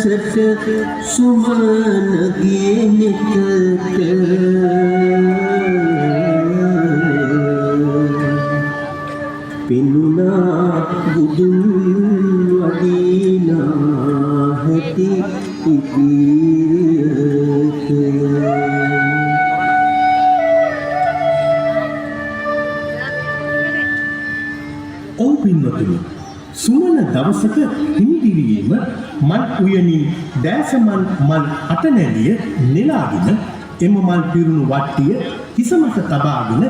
දවසට සුමනගේ නෙතට පෙනුණා බුදුන් වඩිනා හැටි ඉදිරියට. ඔව් පින්වතුනි, සුමන දවසක හිමිදිවීම මල් උයනින් දෑසමන් මල් අටනැලිය නෙලාගෙන එම මල් පිරුණු වට්ටිය හිසමත තබාගෙන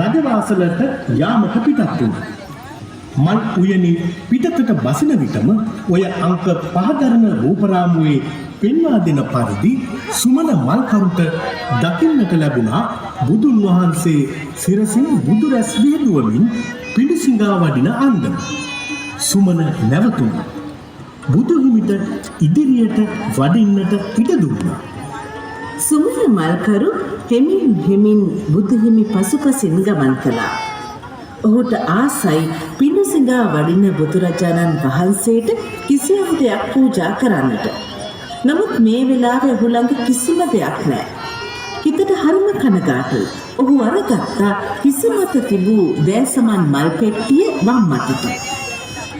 රජවාසලට යාමට පිටත් වුණා. මල් උයනින් පිටතට බසින විටම ඔය අංක 5 දරන රූපරාමුවේ පෙන්වා දෙන පරිදි සුමන මල්කරුට දකින්නට ලැබුණා බුදුන් වහන්සේ සිරසින් බුදු රැස් විහිදුවමින් පිඬුසිඟා වඩින අන්දම. සුමන නැවතුණා. බුදු හිමිට ඉදිරියට වඩින්නට ඉඩ දුන්නා. සුමන මල්කරු හෙමින් බුදු හිමි පසුපසින් ගමන් කළා. ඔහුට ආසයි පිඬුසිඟා වඩින බුදුරජාණන් වහන්සේට කිසියම් දෙයක් පූජා කරන්නට. නමුත් මේ වෙලාවේ ඔහු ළඟ කිසිම දෙයක් නැහැ. හිතට හරිම කනගාටුයි. ඔහු අරගත්තා හිසමත තිබූ දෑසමන් මල් පෙට්ටිය වම් අතට.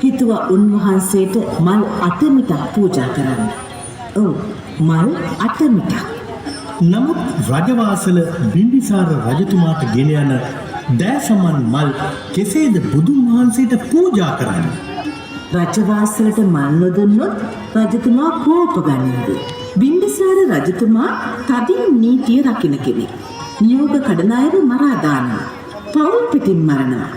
හිතුවා උන්වහන්සේට මල් 8 මිටක් පූජා කරන්න. ඔව්, මල් 8 මිටක්. නමුත් රජවාසල බිම්බිසාර රජතුමාට ගෙන යන දෑසමන් මල් කෙසේද බුදුන් වහන්සේට පූජා කරන්නේ? රජවාසලට මල් නොදුන්නොත් රජතුමා කෝප ගනීද? බිම්බිසාර රජතුමා තදින් නීතිය රකින්න කෙනෙක්. නියෝග කඩන අයව මරා දානවා. පවුල් පිටින් මරනවා.